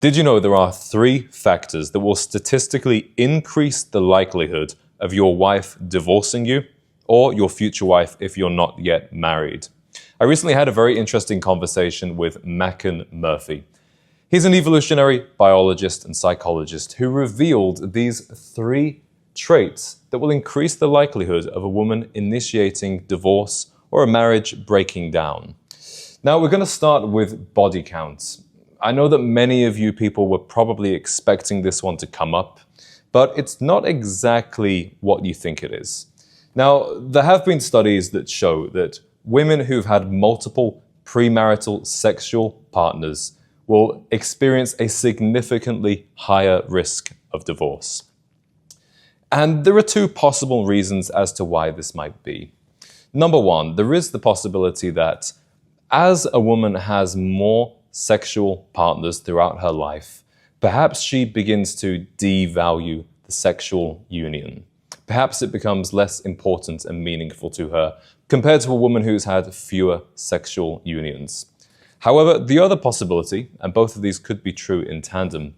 Did you know there are 3 factors that will statistically increase the likelihood of your wife divorcing you or your future wife if you're not yet married? I recently had a very interesting conversation with Mackin Murphy. He's an evolutionary biologist and psychologist who revealed these 3 traits that will increase the likelihood of a woman initiating divorce or a marriage breaking down. Now we're going to start with body count. I know that many of you people were probably expecting this one to come up, but it's not exactly what you think it is. Now, there have been studies that show that women who've had multiple premarital sexual partners will experience a significantly higher risk of divorce. And there are 2 possible reasons as to why this might be. Number 1, there is the possibility that as a woman has more sexual partners throughout her life, perhaps she begins to devalue the sexual union. Perhaps it becomes less important and meaningful to her compared to a woman who's had fewer sexual unions. However, the other possibility, and both of these could be true in tandem,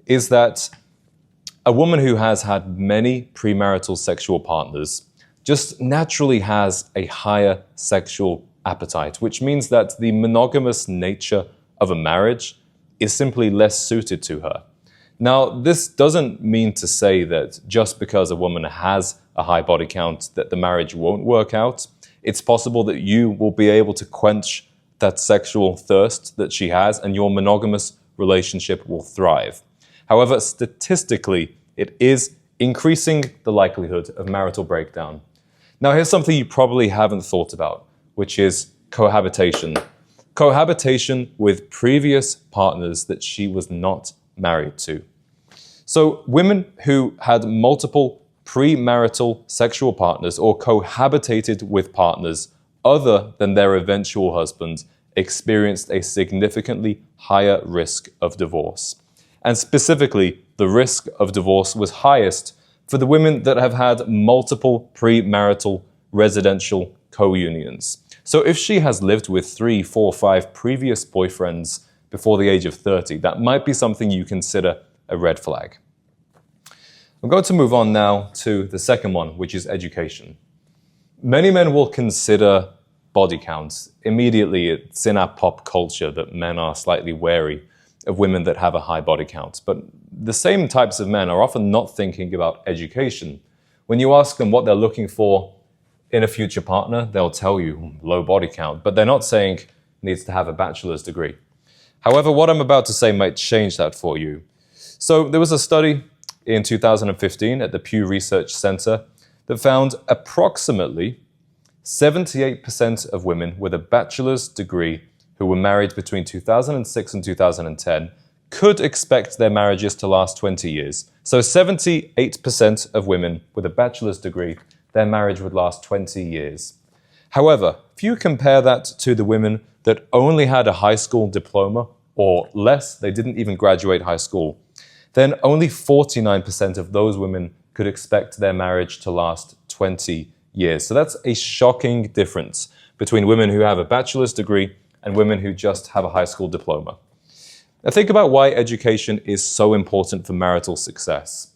is that a woman who has had many premarital sexual partners just naturally has a higher sexual appetite, which means that the monogamous nature of a marriage is simply less suited to her. Now, this doesn't mean to say that just because a woman has a high body count that the marriage won't work out. It's possible that you will be able to quench that sexual thirst that she has and your monogamous relationship will thrive. However, statistically, it is increasing the likelihood of marital breakdown. Now, here's something you probably haven't thought about, which is cohabitation. Cohabitation with previous partners that she was not married to. So women who had multiple premarital sexual partners or cohabitated with partners other than their eventual husband experienced a significantly higher risk of divorce. And specifically, the risk of divorce was highest for the women that have had multiple premarital residential co-unions. So if she has lived with 3, 4, 5 previous boyfriends before the age of 30, that might be something you consider a red flag. I'm going to move on now to the second one, which is education. Many men will consider body counts. Immediately, it's in our pop culture that men are slightly wary of women that have a high body count. But the same types of men are often not thinking about education. When you ask them what they're looking for in a future partner, they'll tell you low body count, but they're not saying needs to have a bachelor's degree. However, what I'm about to say might change that for you. So there was a study in 2015 at the Pew Research Center that found approximately 78% of women with a bachelor's degree who were married between 2006 and 2010 could expect their marriages to last 20 years. So 78% of women with a bachelor's degree, their marriage would last 20 years. However, if you compare that to the women that only had a high school diploma or less, they didn't even graduate high school, then only 49% of those women could expect their marriage to last 20 years. So that's a shocking difference between women who have a bachelor's degree and women who just have a high school diploma. Now think about why education is so important for marital success.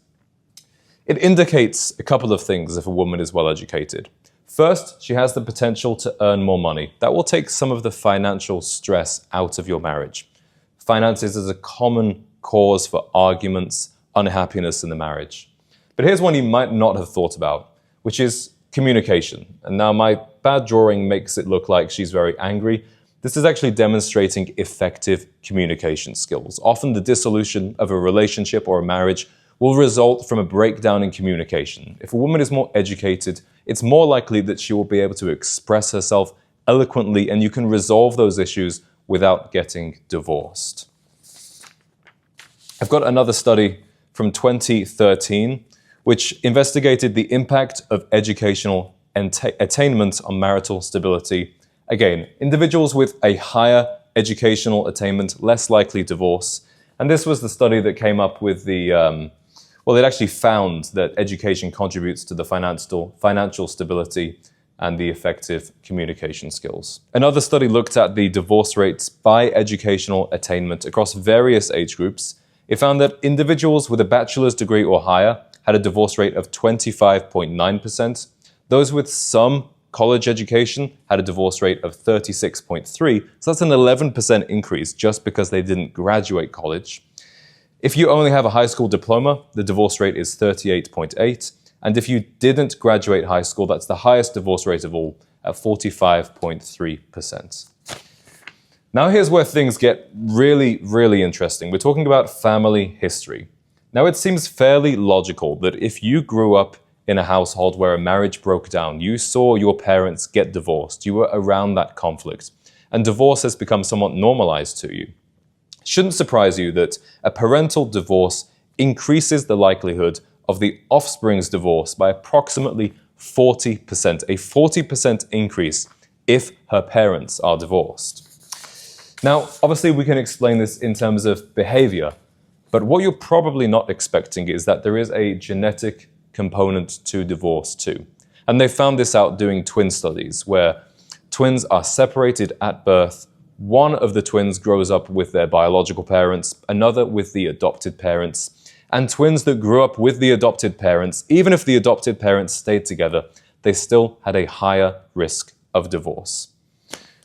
It indicates a couple of things if a woman is well educated. First, she has the potential to earn more money. That will take some of the financial stress out of your marriage. Finances is a common cause for arguments, unhappiness in the marriage. But here's one you might not have thought about, which is communication. And now my bad drawing makes it look like she's very angry. This is actually demonstrating effective communication skills. Often the dissolution of a relationship or a marriage will result from a breakdown in communication. If a woman is more educated, it's more likely that she will be able to express herself eloquently and you can resolve those issues without getting divorced. I've got another study from 2013 which investigated the impact of educational attainment on marital stability. Again, individuals with a higher educational attainment, less likely divorce. And this was the study that came up with the well, it actually found that education contributes to the financial stability and the effective communication skills. Another study looked at the divorce rates by educational attainment across various age groups. It found that individuals with a bachelor's degree or higher had a divorce rate of 25.9%. Those with some college education had a divorce rate of 36.3%, so that's an 11% increase just because they didn't graduate college. If you only have a high school diploma, the divorce rate is 38.8%. And if you didn't graduate high school, that's the highest divorce rate of all at 45.3%. Now here's where things get really, really interesting. We're talking about family history. Now it seems fairly logical that if you grew up in a household where a marriage broke down, you saw your parents get divorced, you were around that conflict, and divorce has become somewhat normalized to you. It shouldn't surprise you that a parental divorce increases the likelihood of the offspring's divorce by approximately 40%, a 40% increase if her parents are divorced. Now, obviously we can explain this in terms of behavior, but what you're probably not expecting is that there is a genetic component to divorce too. And they found this out doing twin studies where twins are separated at birth. One of the twins grows up with their biological parents, another with the adopted parents. And twins that grew up with the adopted parents, even if the adopted parents stayed together, they still had a higher risk of divorce.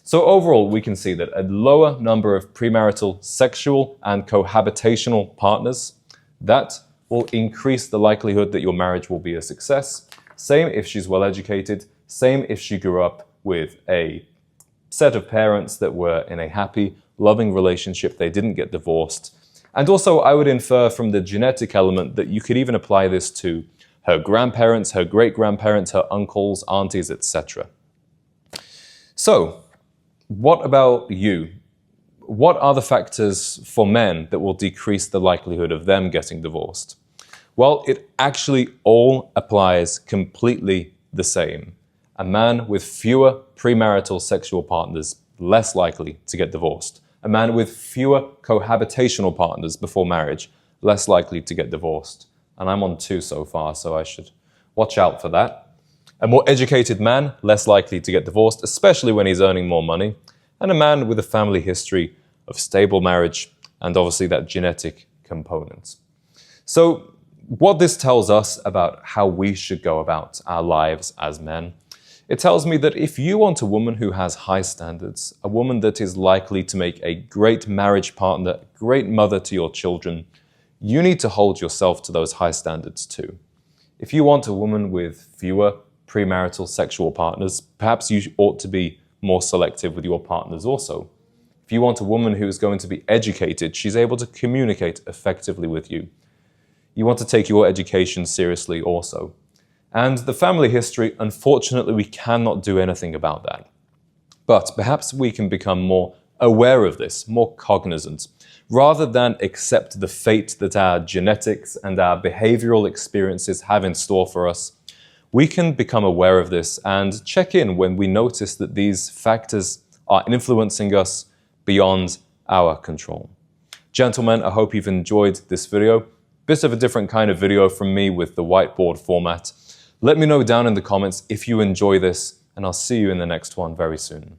So overall, we can see that a lower number of premarital sexual and cohabitational partners, that will increase the likelihood that your marriage will be a success. Same if she's well educated, same if she grew up with a set of parents that were in a happy, loving relationship, they didn't get divorced. And also, I would infer from the genetic element that you could even apply this to her grandparents, her great-grandparents, her uncles, aunties, etc. So, what about you? What are the factors for men that will decrease the likelihood of them getting divorced? Well, it actually all applies completely the same. A man with fewer premarital sexual partners, less likely to get divorced. A man with fewer cohabitational partners before marriage, less likely to get divorced. And I'm on 2 so far, so I should watch out for that. A more educated man, less likely to get divorced, especially when he's earning more money. And a man with a family history of stable marriage and obviously that genetic component. So what this tells us about how we should go about our lives as men, it tells me that if you want a woman who has high standards, a woman that is likely to make a great marriage partner, a great mother to your children, you need to hold yourself to those high standards too. If you want a woman with fewer premarital sexual partners, perhaps you ought to be more selective with your partners also. If you want a woman who is going to be educated, she's able to communicate effectively with you. You want to take your education seriously also. And the family history, unfortunately, we cannot do anything about that. But perhaps we can become more aware of this, more cognizant, rather than accept the fate that our genetics and our behavioral experiences have in store for us. We can become aware of this and check in when we notice that these factors are influencing us beyond our control. Gentlemen, I hope you've enjoyed this video. Bit of a different kind of video from me with the whiteboard format. Let me know down in the comments if you enjoy this, and I'll see you in the next one very soon.